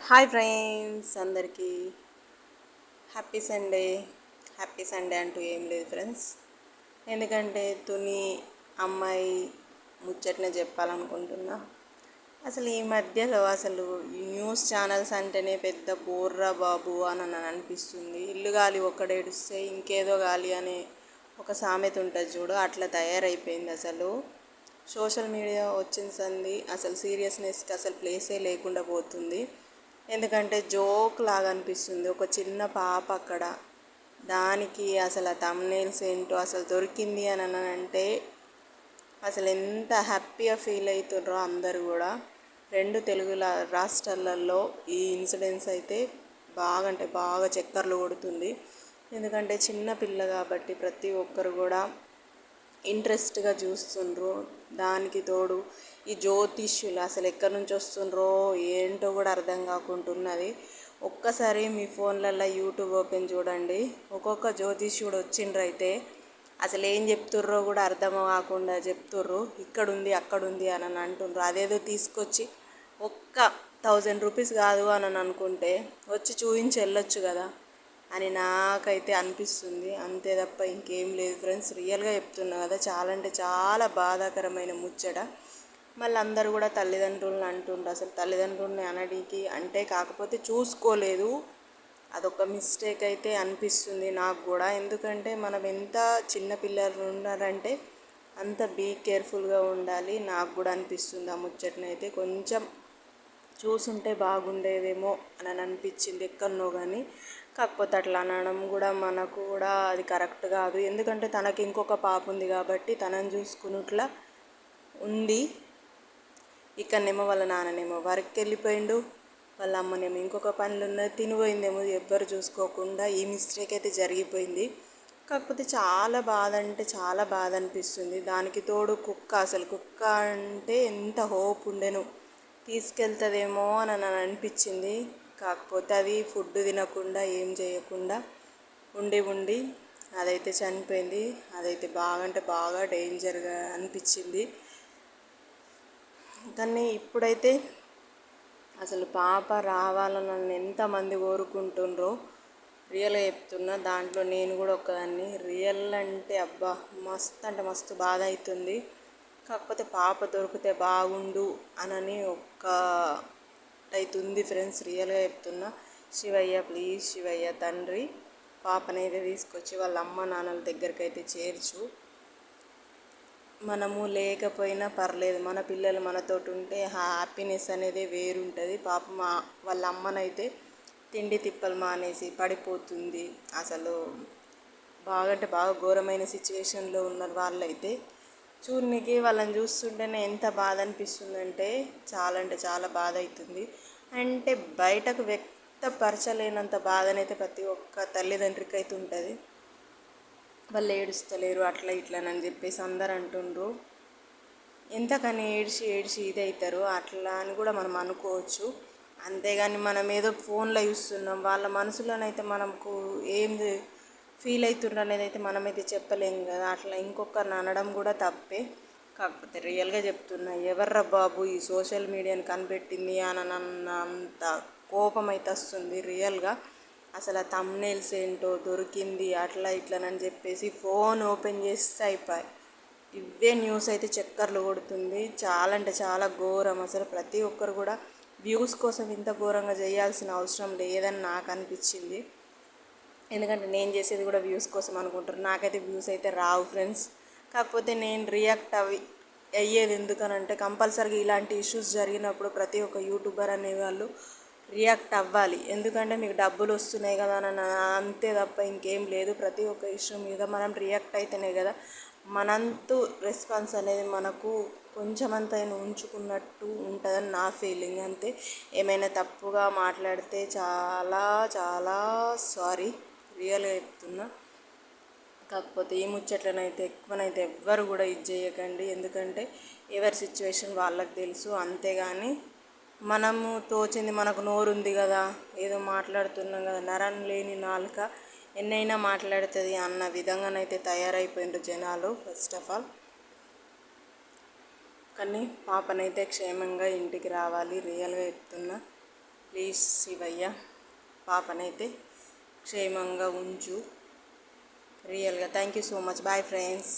Hi friends, అందరికీ happy Sunday. Happy Sunday అంటూ ఏం లేదు ఫ్రెండ్స్, ఎందుకంటే తుని అమ్మాయి ముచ్చటనే చెప్పాలనుకుంటున్నా. అసలు ఈ మధ్యలో అసలు ఈ న్యూస్ ఛానల్స్ అంటేనే పెద్ద బోర్రా బాబు అని నన్ను అనిపిస్తుంది. ఇల్లు గాలి ఒక్కడేడుస్తే ఇంకేదో గాలి అనే ఒక సామెత ఉంటుంది చూడు, అట్లా తయారైపోయింది. అసలు సోషల్ మీడియా వచ్చిన సంది అసలు సీరియస్నెస్కి అసలు ప్లేసే లేకుండా పోతుంది. ఎందుకంటే జోక్ లాగా అనిపిస్తుంది. ఒక చిన్న పాప అక్కడ, దానికి అసలు ఆ థంబ్నెయిల్స్ ఏంటో అసలు దొరికింది అని అంటే అసలు ఎంత హ్యాపీగా ఫీల్ అవుతుండ్రో అందరు కూడా. రెండు తెలుగు రాష్ట్రాలలో ఈ ఇన్సిడెంట్స్ అయితే బాగా అంటే బాగా చక్కర్లు కొడుతుంది. ఎందుకంటే చిన్న పిల్ల కాబట్టి ప్రతి ఒక్కరు కూడా ఇంట్రెస్ట్గా చూస్తుండ్రు. దానికి తోడు ఈ జ్యోతిష్యులు అసలు ఎక్కడి నుంచి వస్తుండ్రో ఏంటో కూడా అర్థం కాకుంటున్నది. ఒక్కసారి మీ ఫోన్లలో యూట్యూబ్ ఓపెన్ చూడండి, ఒక్కొక్క జ్యోతిష్యుడు వచ్చిండ్రైతే అసలు ఏం చెప్తుర్రో కూడా అర్థం కాకుండా చెప్తుర్రు. ఇక్కడుంది అక్కడుంది అని అంటుండ్రు. అదేదో తీసుకొచ్చి ఒక్క 1000 రూపీస్ కాదు అని అనుకుంటే వచ్చి చూపించి వెళ్ళొచ్చు కదా అని నాకైతే అనిపిస్తుంది. అంతే తప్ప ఇంకేం లేదు ఫ్రెండ్స్. రియల్గా చెప్తున్నా కదా, చాలా అంటే చాలా బాధాకరమైన ముచ్చట. మళ్ళీ అందరూ కూడా తల్లిదండ్రులను అంటుండ్రు. అసలు తల్లిదండ్రులని అనడికి అంటే కాకపోతే చూసుకోలేదు, అదొక మిస్టేక్ అయితే అనిపిస్తుంది నాకు కూడా. ఎందుకంటే మనం ఎంత చిన్నపిల్లలు ఉన్నారంటే అంత బీ కేర్ఫుల్గా ఉండాలి. నాకు కూడా అనిపిస్తుంది ఆ ముచ్చటనైతే కొంచెం చూసుంటే బాగుండేదేమో అని అనిపించింది ఎక్కడనో కానీ. కాకపోతే అట్లా అనడం కూడా మనకు కూడా అది కరెక్ట్ కాదు. ఎందుకంటే తనకి ఇంకొక పాప ఉంది కాబట్టి తనని చూసుకున్నట్లా ఉంది. ఇక్కడనేమో వాళ్ళ నాన్ననేమో వర్క్కి వెళ్ళిపోయిండు, వాళ్ళ అమ్మనేమో ఇంకొక పనులు ఉన్నది, తినిపోయిందేమో ఎవ్వరు చూసుకోకుండా. ఈ మిస్టేక్ అయితే జరిగిపోయింది. కాకపోతే చాలా బాధ అంటే చాలా బాధ అనిపిస్తుంది. దానికి తోడు కుక్క, అసలు కుక్క అంటే ఎంత హోప్ ఉండెను, తీసుకెళ్తుందేమో అని అనిపించింది. కాకపోతే అది ఫుడ్ తినకుండా ఏం చేయకుండా ఉండి అదైతే చనిపోయింది. అదైతే బాగా అంటే బాగా డేంజర్గా అనిపించింది. కానీ ఇప్పుడైతే అసలు పాప రావాలని నన్ను ఎంతమంది కోరుకుంటుండ్రో రియల్గా చెప్తున్నా. దాంట్లో నేను కూడా ఒకదాన్ని. రియల్ అంటే అబ్బా మస్తు అంటే మస్తు బాధ అవుతుంది. కాకపోతే పాప దొరికితే బాగుండు అని అవుతుంది ఫ్రెండ్స్. రియల్గా చెప్తున్నా. శివయ్య ప్లీజ్, శివయ్య తండ్రి పాపనైతే తీసుకొచ్చి వాళ్ళ అమ్మ నాన్నల దగ్గరికి అయితే చేర్చు. మనము లేకపోయినా పర్లేదు, మన పిల్లలు మనతోటి ఉంటే హ్యాపీనెస్ అనేది వేరుంటుంది. పాప వాళ్ళ అమ్మనైతే తిండి తిప్పలు మానేసి పడిపోతుంది. అసలు బాగా అంటే బాగా ఘోరమైన సిచ్యువేషన్లో ఉన్నారు వాళ్ళైతే. చూడనికి వాళ్ళని చూస్తుంటేనే ఎంత బాధ అనిపిస్తుందంటే చాలా అంటే చాలా బాధ అవుతుంది. అంటే బయటకు వ్యక్తపరచలేనంత బాధనైతే ప్రతి ఒక్క తల్లిదండ్రికి అయితే ఉంటుంది. వాళ్ళు ఏడుస్తలేరు అట్లా ఇట్లా చెప్పేసి అందరు అంటుండ్రు. ఎంతకని ఏడ్చి ఏడ్చి ఇదవుతారు అట్లా అని కూడా మనం అనుకోవచ్చు. అంతేగాని మనం ఏదో ఫోన్లో చూస్తున్నాం, వాళ్ళ మనసులోనైతే మనకు ఏం ఫీల్ అవుతుండ్రు అనేది అయితే మనమైతే చెప్పలేం కదా. అట్లా ఇంకొకరిని అనడం కూడా తప్పే. కాకపోతే రియల్గా చెప్తున్నా, ఎవర్రా బాబు ఈ సోషల్ మీడియాని కనిపెట్టింది అని అంత కోపం అయితే వస్తుంది రియల్గా. అసలు ఆ థంబ్నెయిల్స్ ఏంటో దొరికింది అట్లా ఇట్లనని చెప్పేసి ఫోన్ ఓపెన్ చేస్తే అయిపోయి ఇవే న్యూస్ అయితే చక్కర్లు కొడుతుంది. చాలా అంటే చాలా ఘోరం. అసలు ప్రతి ఒక్కరు కూడా వ్యూస్ కోసం ఇంత ఘోరంగా చేయాల్సిన అవసరం లేదని నాకు అనిపించింది. ఎందుకంటే నేను చేసేది కూడా వ్యూస్ కోసం అనుకుంటారు. నాకైతే వ్యూస్ అయితే రావు ఫ్రెండ్స్. కాకపోతే నేను రియాక్ట్ అయ్యేది ఎందుకనంటే కంపల్సరీగా ఇలాంటి ఇష్యూస్ జరిగినప్పుడు ప్రతి ఒక్క యూట్యూబర్ అనేవాళ్ళు రియాక్ట్ అవ్వాలి. ఎందుకంటే మీకు డబ్బులు వస్తున్నాయి కదా అని అంతే తప్ప ఇంకేం లేదు. ప్రతి ఒక్క ఇష్యూ మీద మనం రియాక్ట్ అయితేనే కదా మనంతు రెస్పాన్స్ అనేది మనకు కొంచెమంతైనా ఉంచుకున్నట్టు ఉంటుందని నా ఫీలింగ్ అంతే. ఏమైనా తప్పుగా మాట్లాడితే చాలా చాలా సారీ, రియల్గా చెప్తున్నా. కాకపోతే ఈ ముచ్చట్లనైతే ఎక్కువనైతే ఎవ్వరు కూడా ఇది చేయకండి. ఎందుకంటే ఎవరి సిచ్యువేషన్ వాళ్ళకి తెలుసు. అంతేగాని మనము తోచింది, మనకు నోరు ఉంది కదా, ఏదో మాట్లాడుతున్నాం కదా, నరం లేని నాలుక ఎన్నైనా మాట్లాడుతుంది అన్న విధంగానైతే తయారైపోయిండ్రు జనాలు ఫస్ట్ ఆఫ్ ఆల్. కానీ పాపనైతే క్షేమంగా ఇంటికి రావాలి, రియల్గా చెప్తున్నా. ప్లీజ్ శివయ్య పాపనైతే క్షేమంగా ఉంచు. రియల్గా thank you so much. Bye friends.